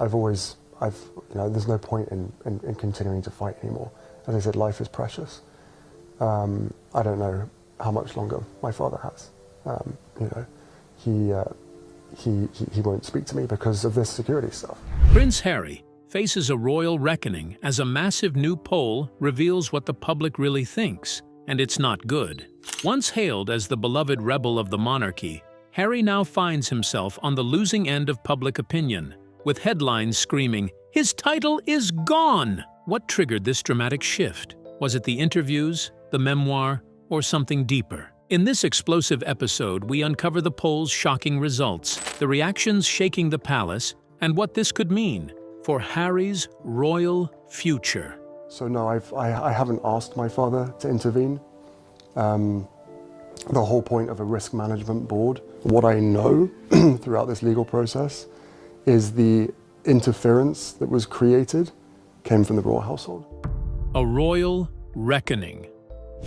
there's no point in continuing to fight anymore. As I said, life is precious. I don't know how much longer my father has. He won't speak to me because of this security stuff. Prince Harry faces a royal reckoning as a massive new poll reveals what the public really thinks, and it's not good. Once hailed as the beloved rebel of the monarchy, Harry now finds himself on the losing end of public opinion, with headlines screaming, "His title is gone!" What triggered this dramatic shift? Was it the interviews, the memoir, or something deeper? In this explosive episode, we uncover the poll's shocking results, the reactions shaking the palace, and what this could mean for Harry's royal future. So no, I haven't asked my father to intervene. The whole point of a risk management board, what I know throughout this legal process, is the interference that was created came from the royal household. A royal reckoning.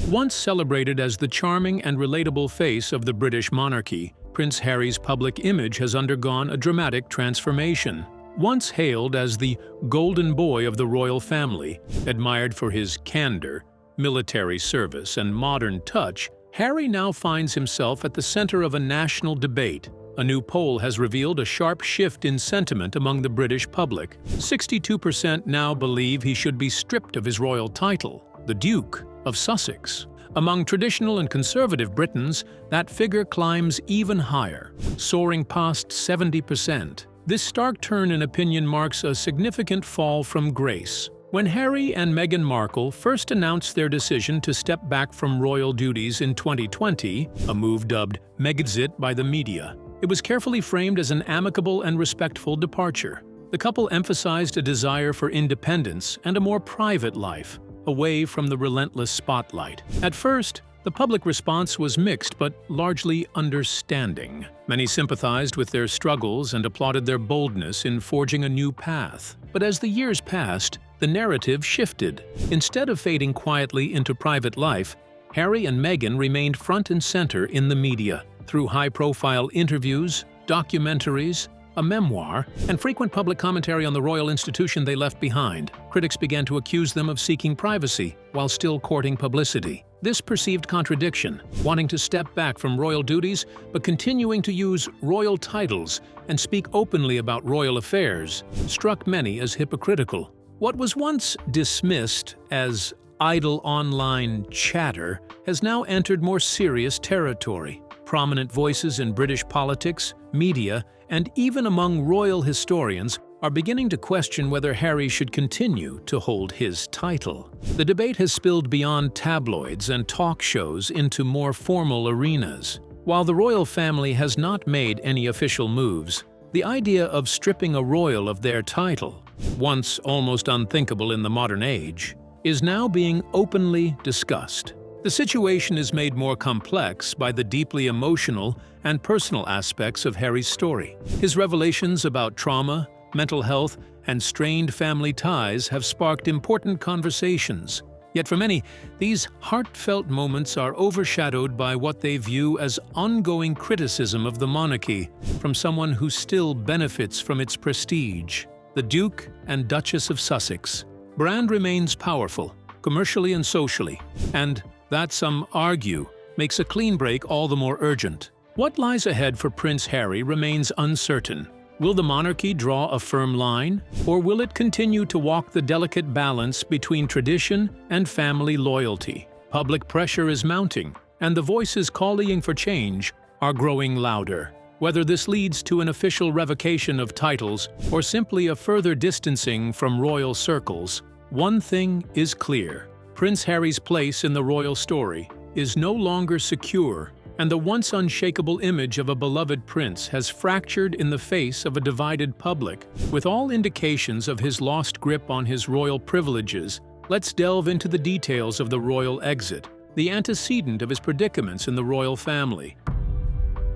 Once celebrated as the charming and relatable face of the British monarchy, Prince Harry's public image has undergone a dramatic transformation. Once hailed as the golden boy of the royal family, admired for his candor, military service, and modern touch, Harry now finds himself at the center of a national debate. A new poll has revealed a sharp shift in sentiment among the British public. 62% now believe he should be stripped of his royal title, the Duke of Sussex. Among traditional and conservative Britons, that figure climbs even higher, soaring past 70%. This stark turn in opinion marks a significant fall from grace. When Harry and Meghan Markle first announced their decision to step back from royal duties in 2020, a move dubbed Megxit by the media, it was carefully framed as an amicable and respectful departure. The couple emphasized a desire for independence and a more private life, away from the relentless spotlight. At first, the public response was mixed but largely understanding. Many sympathized with their struggles and applauded their boldness in forging a new path. But as the years passed, the narrative shifted. Instead of fading quietly into private life, Harry and Meghan remained front and center in the media. Through high-profile interviews, documentaries, a memoir, and frequent public commentary on the royal institution they left behind, critics began to accuse them of seeking privacy while still courting publicity. This perceived contradiction, wanting to step back from royal duties but continuing to use royal titles and speak openly about royal affairs, struck many as hypocritical. What was once dismissed as idle online chatter has now entered more serious territory. Prominent voices in British politics, media, and even among royal historians are beginning to question whether Harry should continue to hold his title. The debate has spilled beyond tabloids and talk shows into more formal arenas. While the royal family has not made any official moves, the idea of stripping a royal of their title, once almost unthinkable in the modern age, is now being openly discussed. The situation is made more complex by the deeply emotional and personal aspects of Harry's story. His revelations about trauma, mental health, and strained family ties have sparked important conversations. Yet for many, these heartfelt moments are overshadowed by what they view as ongoing criticism of the monarchy from someone who still benefits from its prestige. The Duke and Duchess of Sussex brand remains powerful, commercially and socially, and that, some argue, makes a clean break all the more urgent. What lies ahead for Prince Harry remains uncertain. Will the monarchy draw a firm line, or will it continue to walk the delicate balance between tradition and family loyalty? Public pressure is mounting, and the voices calling for change are growing louder. Whether this leads to an official revocation of titles or simply a further distancing from royal circles, one thing is clear. Prince Harry's place in the royal story is no longer secure, and the once unshakable image of a beloved prince has fractured in the face of a divided public. With all indications of his lost grip on his royal privileges, let's delve into the details of the royal exit, the antecedent of his predicaments in the royal family.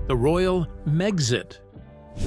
The royal Megxit.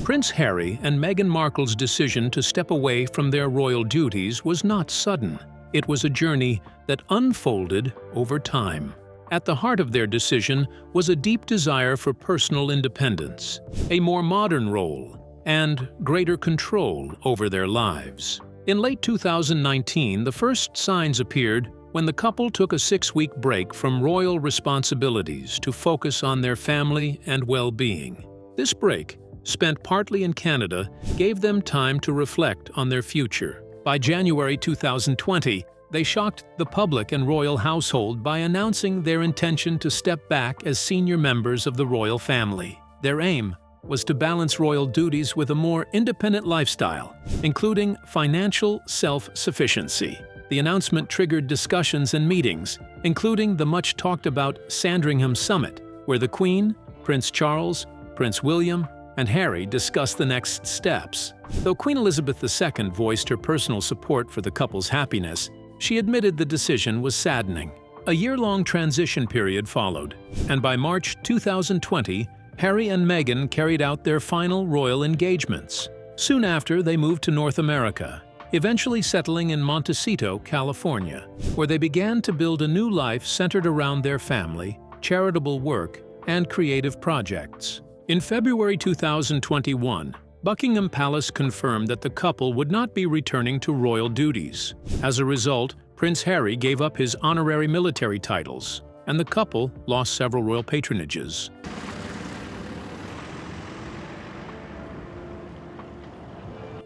Prince Harry and Meghan Markle's decision to step away from their royal duties was not sudden. It was a journey that unfolded over time. At the heart of their decision was a deep desire for personal independence, a more modern role, and greater control over their lives. In late 2019, the first signs appeared when the couple took a 6-week break from royal responsibilities to focus on their family and well-being. This break, spent partly in Canada, gave them time to reflect on their future. By January 2020, they shocked the public and royal household by announcing their intention to step back as senior members of the royal family. Their aim was to balance royal duties with a more independent lifestyle, including financial self-sufficiency. The announcement triggered discussions and meetings, including the much-talked-about Sandringham Summit, where the Queen, Prince Charles, Prince William, and Harry discussed the next steps. Though Queen Elizabeth II voiced her personal support for the couple's happiness, she admitted the decision was saddening. A year-long transition period followed, and by March 2020, Harry and Meghan carried out their final royal engagements. Soon after, they moved to North America, eventually settling in Montecito, California, where they began to build a new life centered around their family, charitable work, and creative projects. In February 2021, Buckingham Palace confirmed that the couple would not be returning to royal duties. As a result, Prince Harry gave up his honorary military titles, and the couple lost several royal patronages.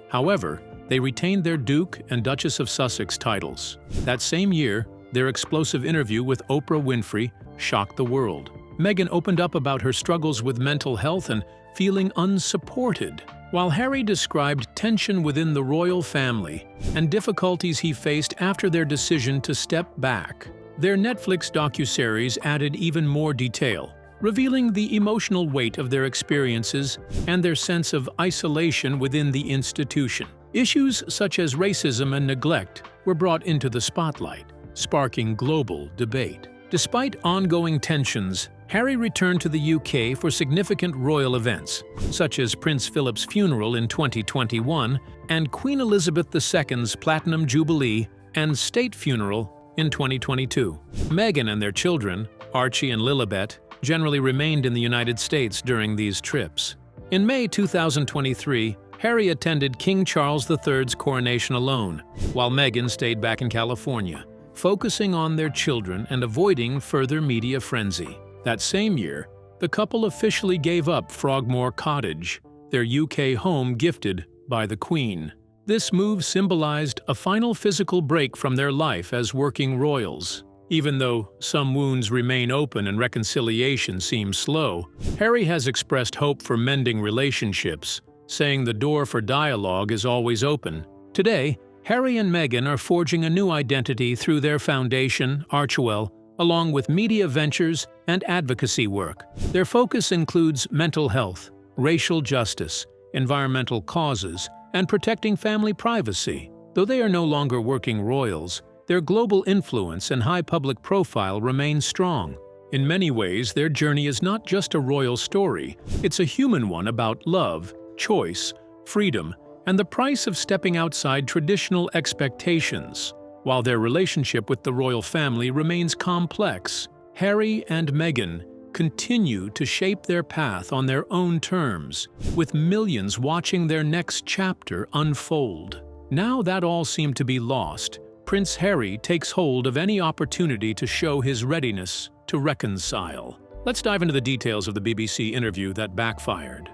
However, they retained their Duke and Duchess of Sussex titles. That same year, their explosive interview with Oprah Winfrey shocked the world. Meghan opened up about her struggles with mental health and feeling unsupported, while Harry described tension within the royal family and difficulties he faced after their decision to step back. Their Netflix docuseries added even more detail, revealing the emotional weight of their experiences and their sense of isolation within the institution. Issues such as racism and neglect were brought into the spotlight, sparking global debate. Despite ongoing tensions, Harry returned to the UK for significant royal events, such as Prince Philip's funeral in 2021 and Queen Elizabeth II's Platinum Jubilee and state funeral in 2022. Meghan and their children, Archie and Lilibet, generally remained in the United States during these trips. In May 2023, Harry attended King Charles III's coronation alone, while Meghan stayed back in California, focusing on their children and avoiding further media frenzy. That same year, the couple officially gave up Frogmore Cottage, their UK home gifted by the Queen. This move symbolized a final physical break from their life as working royals. Even though some wounds remain open and reconciliation seems slow, Harry has expressed hope for mending relationships, saying the door for dialogue is always open. Today, Harry and Meghan are forging a new identity through their foundation, Archewell, along with media ventures and advocacy work. Their focus includes mental health, racial justice, environmental causes, and protecting family privacy. Though they are no longer working royals, their global influence and high public profile remain strong. In many ways, their journey is not just a royal story, it's a human one about love, choice, freedom, and the price of stepping outside traditional expectations. While their relationship with the royal family remains complex, Harry and Meghan continue to shape their path on their own terms, with millions watching their next chapter unfold. Now that all seem to be lost, Prince Harry takes hold of any opportunity to show his readiness to reconcile. Let's dive into the details of the BBC interview that backfired.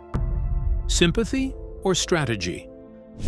Sympathy or strategy?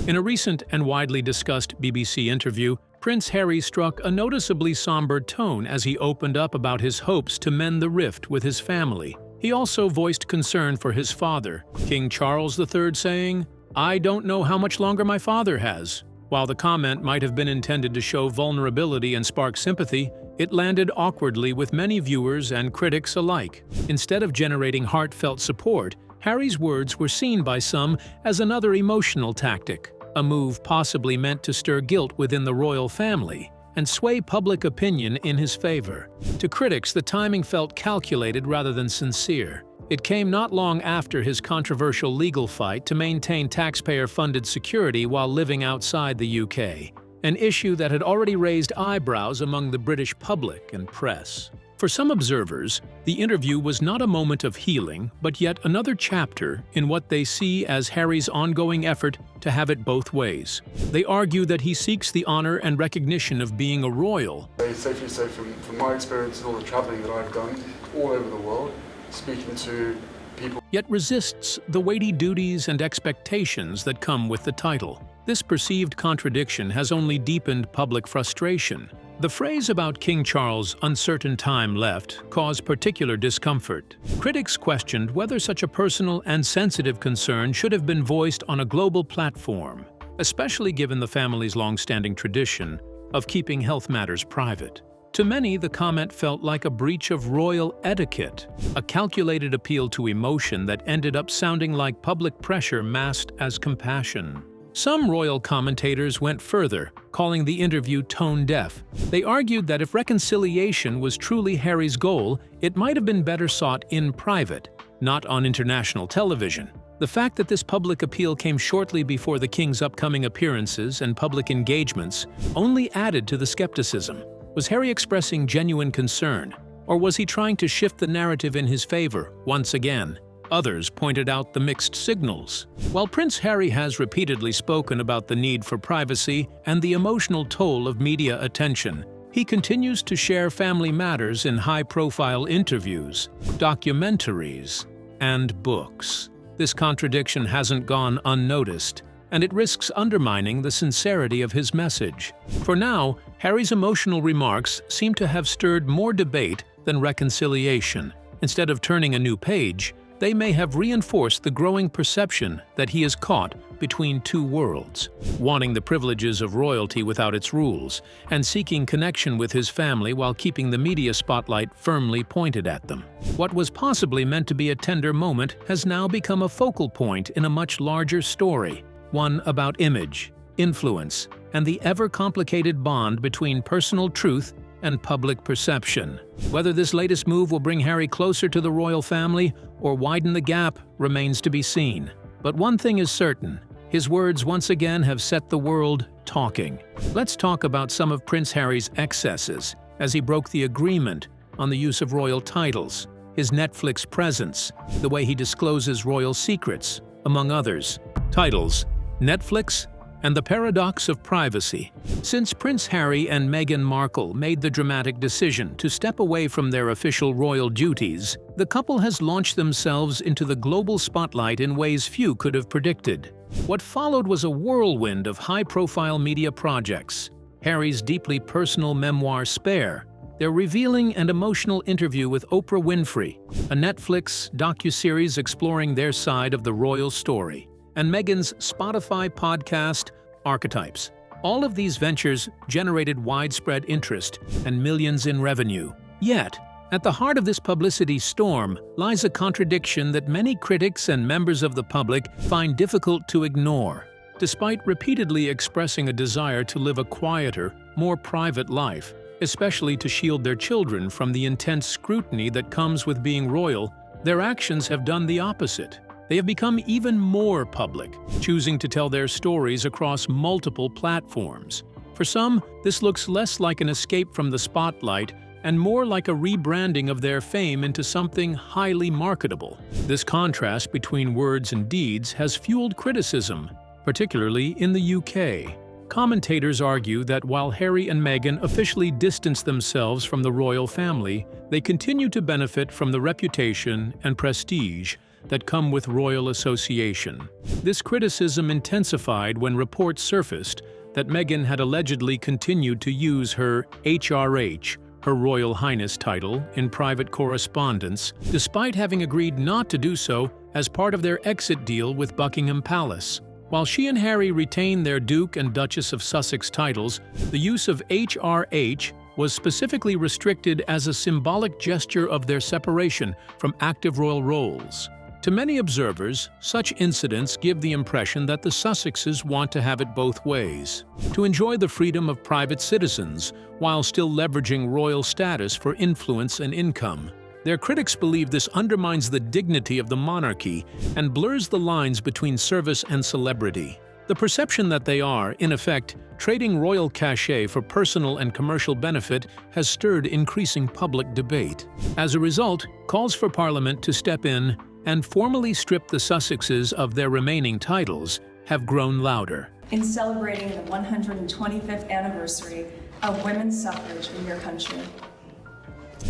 In a recent and widely discussed BBC interview, Prince Harry struck a noticeably somber tone as he opened up about his hopes to mend the rift with his family. He also voiced concern for his father, King Charles III, saying, "I don't know how much longer my father has." While the comment might have been intended to show vulnerability and spark sympathy, it landed awkwardly with many viewers and critics alike. Instead of generating heartfelt support, Harry's words were seen by some as another emotional tactic, a move possibly meant to stir guilt within the royal family and sway public opinion in his favor. To critics, the timing felt calculated rather than sincere. It came not long after his controversial legal fight to maintain taxpayer-funded security while living outside the UK, an issue that had already raised eyebrows among the British public and press. For some observers, the interview was not a moment of healing, but yet another chapter in what they see as Harry's ongoing effort to have it both ways. They argue that he seeks the honor and recognition of being a royal. I safely say from my experience and all the traveling that I've done all over the world, speaking to people, yet resists the weighty duties and expectations that come with the title. This perceived contradiction has only deepened public frustration. The phrase about King Charles' uncertain time left caused particular discomfort. Critics questioned whether such a personal and sensitive concern should have been voiced on a global platform, especially given the family's long-standing tradition of keeping health matters private. To many, the comment felt like a breach of royal etiquette, a calculated appeal to emotion that ended up sounding like public pressure masked as compassion. Some royal commentators went further, calling the interview tone-deaf. They argued that if reconciliation was truly Harry's goal, it might have been better sought in private, not on international television. The fact that this public appeal came shortly before the king's upcoming appearances and public engagements only added to the skepticism. Was Harry expressing genuine concern, or was he trying to shift the narrative in his favor once again? Others pointed out the mixed signals. While Prince Harry has repeatedly spoken about the need for privacy and the emotional toll of media attention, he continues to share family matters in high-profile interviews, documentaries, and books. This contradiction hasn't gone unnoticed, and it risks undermining the sincerity of his message. For now, Harry's emotional remarks seem to have stirred more debate than reconciliation. Instead of turning a new page, they may have reinforced the growing perception that he is caught between two worlds, wanting the privileges of royalty without its rules, and seeking connection with his family while keeping the media spotlight firmly pointed at them. What was possibly meant to be a tender moment has now become a focal point in a much larger story, one about image, influence, and the ever-complicated bond between personal truth and public perception. Whether this latest move will bring Harry closer to the royal family or widen the gap remains to be seen. But one thing is certain, his words once again have set the world talking. Let's talk about some of Prince Harry's excesses as he broke the agreement on the use of royal titles, his Netflix presence, the way he discloses royal secrets, among others. Titles, Netflix, and the paradox of privacy. Since Prince Harry and Meghan Markle made the dramatic decision to step away from their official royal duties, the couple has launched themselves into the global spotlight in ways few could have predicted. What followed was a whirlwind of high-profile media projects: Harry's deeply personal memoir Spare, their revealing and emotional interview with Oprah Winfrey, a Netflix docuseries exploring their side of the royal story, and Meghan's Spotify podcast, Archetypes. All of these ventures generated widespread interest and millions in revenue. Yet, at the heart of this publicity storm lies a contradiction that many critics and members of the public find difficult to ignore. Despite repeatedly expressing a desire to live a quieter, more private life, especially to shield their children from the intense scrutiny that comes with being royal, their actions have done the opposite. They have become even more public, choosing to tell their stories across multiple platforms. For some, this looks less like an escape from the spotlight and more like a rebranding of their fame into something highly marketable. This contrast between words and deeds has fueled criticism, particularly in the UK. Commentators argue that while Harry and Meghan officially distance themselves from the royal family, they continue to benefit from the reputation and prestige that come with royal association. This criticism intensified when reports surfaced that Meghan had allegedly continued to use her HRH, her Royal Highness title, in private correspondence, despite having agreed not to do so as part of their exit deal with Buckingham Palace. While she and Harry retained their Duke and Duchess of Sussex titles, the use of HRH was specifically restricted as a symbolic gesture of their separation from active royal roles. To many observers, such incidents give the impression that the Sussexes want to have it both ways, to enjoy the freedom of private citizens while still leveraging royal status for influence and income. Their critics believe this undermines the dignity of the monarchy and blurs the lines between service and celebrity. The perception that they are, in effect, trading royal cachet for personal and commercial benefit has stirred increasing public debate. As a result, calls for Parliament to step in and formally strip the Sussexes of their remaining titles have grown louder. In celebrating the 125th anniversary of women's suffrage in your country.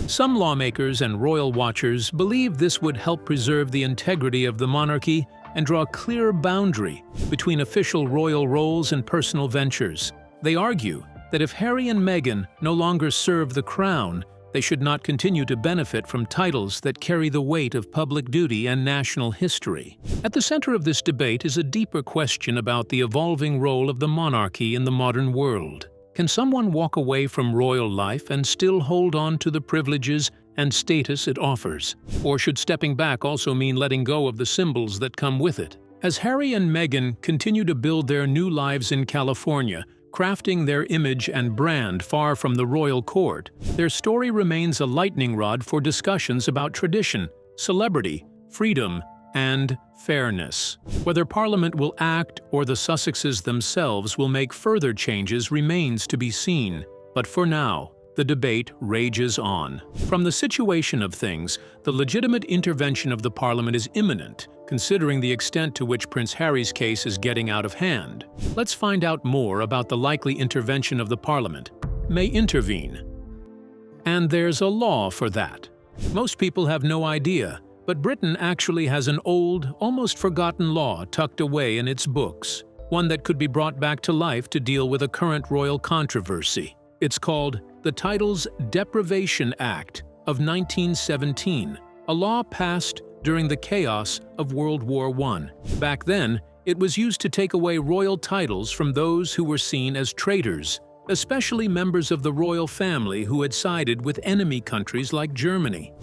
Some lawmakers and royal watchers believe this would help preserve the integrity of the monarchy and draw a clear boundary between official royal roles and personal ventures. They argue that if Harry and Meghan no longer serve the crown, they should not continue to benefit from titles that carry the weight of public duty and national history. At the center of this debate is a deeper question about the evolving role of the monarchy in the modern world. Can someone walk away from royal life and still hold on to the privileges and status it offers? Or should stepping back also mean letting go of the symbols that come with it? As Harry and Meghan continue to build their new lives in California, crafting their image and brand far from the royal court, their story remains a lightning rod for discussions about tradition, celebrity, freedom, and fairness. Whether Parliament will act or the Sussexes themselves will make further changes remains to be seen. But for now, the debate rages on. From the situation of things, the legitimate intervention of the Parliament is imminent, considering the extent to which Prince Harry's case is getting out of hand. Let's find out more about the likely intervention of the Parliament. May intervene. And there's a law for that. Most people have no idea, but Britain actually has an old, almost forgotten law tucked away in its books, one that could be brought back to life to deal with a current royal controversy. It's called the Titles Deprivation Act of 1917, a law passed during the chaos of World War I. Back then, it was used to take away royal titles from those who were seen as traitors, especially members of the royal family who had sided with enemy countries like Germany.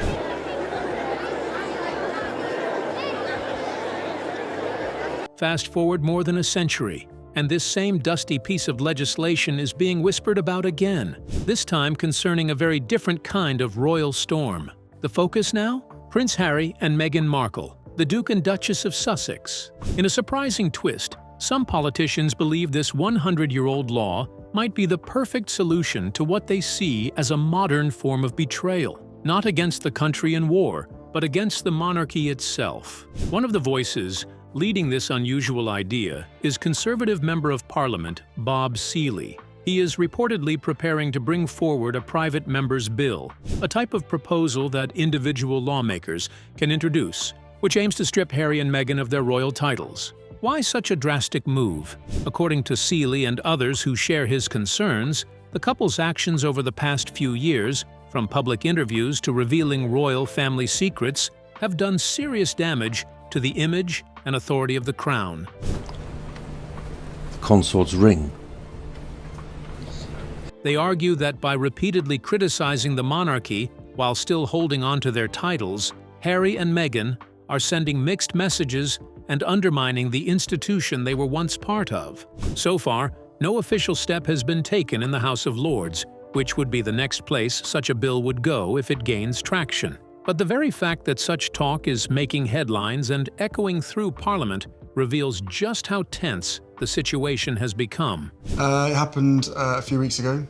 Fast forward more than a century, and this same dusty piece of legislation is being whispered about again, this time concerning a very different kind of royal storm. The focus now? Prince Harry and Meghan Markle, the Duke and Duchess of Sussex. In a surprising twist, some politicians believe this 100-year-old law might be the perfect solution to what they see as a modern form of betrayal, not against the country in war, but against the monarchy itself. One of the voices leading this unusual idea is Conservative Member of Parliament Bob Seeley. He is reportedly preparing to bring forward a private member's bill, a type of proposal that individual lawmakers can introduce, which aims to strip Harry and Meghan of their royal titles. Why such a drastic move? According to Seeley and others who share his concerns, the couple's actions over the past few years, from public interviews to revealing royal family secrets, have done serious damage to the image and authority of the crown. Consort's ring. They argue that by repeatedly criticizing the monarchy while still holding on to their titles, Harry and Meghan are sending mixed messages and undermining the institution they were once part of. So far, no official step has been taken in the House of Lords, which would be the next place such a bill would go if it gains traction. But the very fact that such talk is making headlines and echoing through Parliament reveals just how tense the situation has become. It happened a few weeks ago,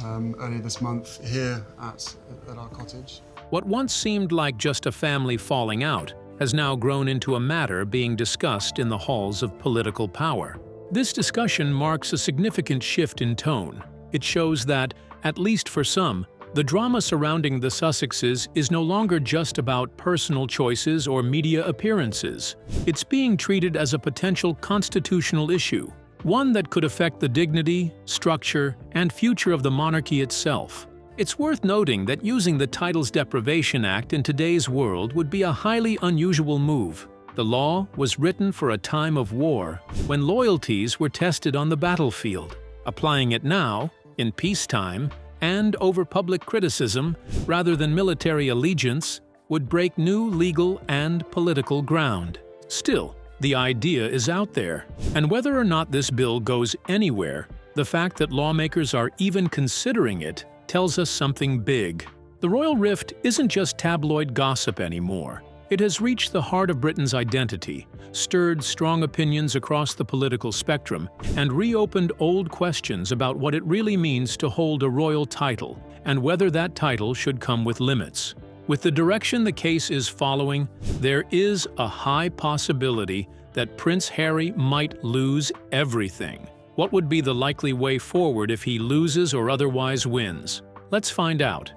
earlier this month, here at our cottage. What once seemed like just a family falling out has now grown into a matter being discussed in the halls of political power. This discussion marks a significant shift in tone. It shows that, at least for some, the drama surrounding the Sussexes is no longer just about personal choices or media appearances. It's being treated as a potential constitutional issue, one that could affect the dignity, structure, and future of the monarchy itself. It's worth noting that using the Titles Deprivation Act in today's world would be a highly unusual move. The law was written for a time of war, when loyalties were tested on the battlefield. Applying it now, in peacetime, and over public criticism, rather than military allegiance, would break new legal and political ground. Still, the idea is out there, and whether or not this bill goes anywhere, the fact that lawmakers are even considering it tells us something big. The royal rift isn't just tabloid gossip anymore. It has reached the heart of Britain's identity, stirred strong opinions across the political spectrum, and reopened old questions about what it really means to hold a royal title and whether that title should come with limits. With the direction the case is following, there is a high possibility that Prince Harry might lose everything. What would be the likely way forward if he loses or otherwise wins? Let's find out.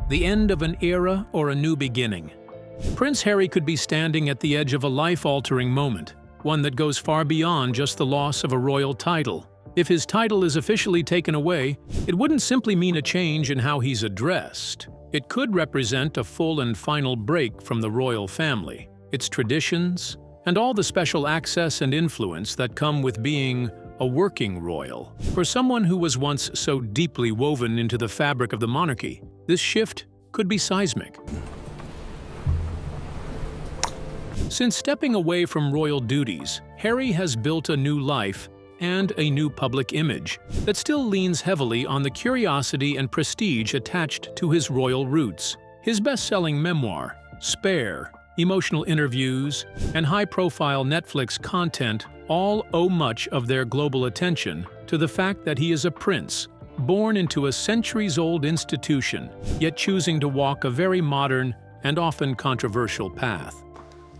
The end of an era or a new beginning? Prince Harry could be standing at the edge of a life-altering moment, one that goes far beyond just the loss of a royal title. If his title is officially taken away, it wouldn't simply mean a change in how he's addressed. It could represent a full and final break from the royal family, its traditions, and all the special access and influence that come with being a working royal. For someone who was once so deeply woven into the fabric of the monarchy, this shift could be seismic. Since stepping away from royal duties, Harry has built a new life and a new public image that still leans heavily on the curiosity and prestige attached to his royal roots. His best-selling memoir, Spare, emotional interviews, and high-profile Netflix content all owe much of their global attention to the fact that he is a prince, born into a centuries-old institution, yet choosing to walk a very modern and often controversial path.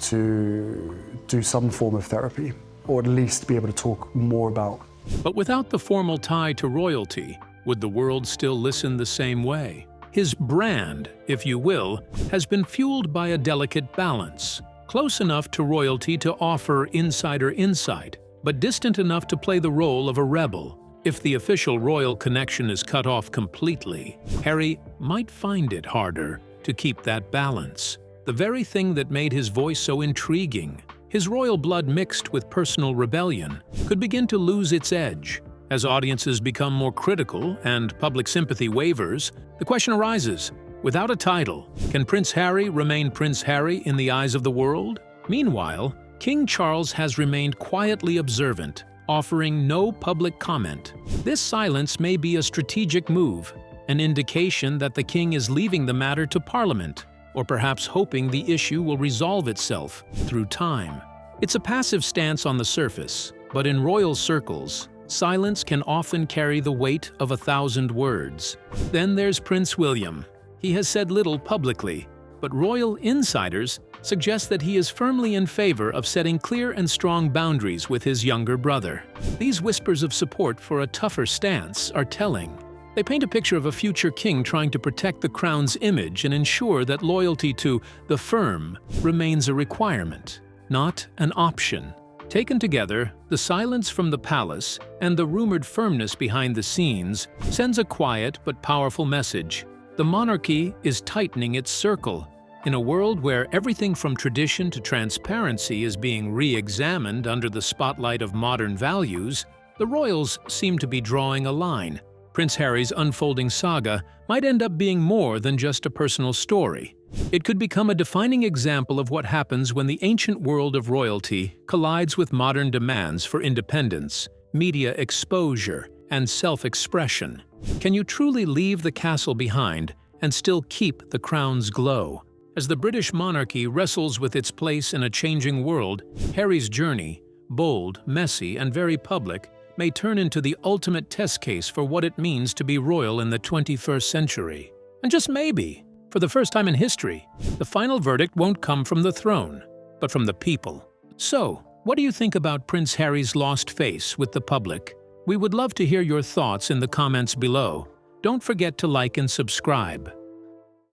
To do some form of therapy, or at least be able to talk more about. But without the formal tie to royalty, would the world still listen the same way? His brand, if you will, has been fueled by a delicate balance, close enough to royalty to offer insider insight, but distant enough to play the role of a rebel. If the official royal connection is cut off completely, Harry might find it harder to keep that balance. The very thing that made his voice so intriguing, his royal blood mixed with personal rebellion, could begin to lose its edge. As audiences become more critical and public sympathy wavers, the question arises, without a title, can Prince Harry remain Prince Harry in the eyes of the world? Meanwhile, King Charles has remained quietly observant, offering no public comment. This silence may be a strategic move, an indication that the king is leaving the matter to Parliament, or perhaps hoping the issue will resolve itself through time. It's a passive stance on the surface, but in royal circles, silence can often carry the weight of 1,000 words. Then there's Prince William. He has said little publicly, but royal insiders suggest that he is firmly in favor of setting clear and strong boundaries with his younger brother. These whispers of support for a tougher stance are telling. They paint a picture of a future king trying to protect the crown's image and ensure that loyalty to the firm remains a requirement, not an option. Taken together, the silence from the palace and the rumored firmness behind the scenes sends a quiet but powerful message. The monarchy is tightening its circle. In a world where everything from tradition to transparency is being re-examined under the spotlight of modern values, the royals seem to be drawing a line. Prince Harry's unfolding saga might end up being more than just a personal story. It could become a defining example of what happens when the ancient world of royalty collides with modern demands for independence, media exposure, and self-expression. Can you truly leave the castle behind and still keep the crown's glow? As the British monarchy wrestles with its place in a changing world, Harry's journey, bold, messy, and very public, may turn into the ultimate test case for what it means to be royal in the 21st century. And just maybe, for the first time in history, the final verdict won't come from the throne, but from the people. So, what do you think about Prince Harry's lost face with the public? We would love to hear your thoughts in the comments below. Don't forget to like and subscribe.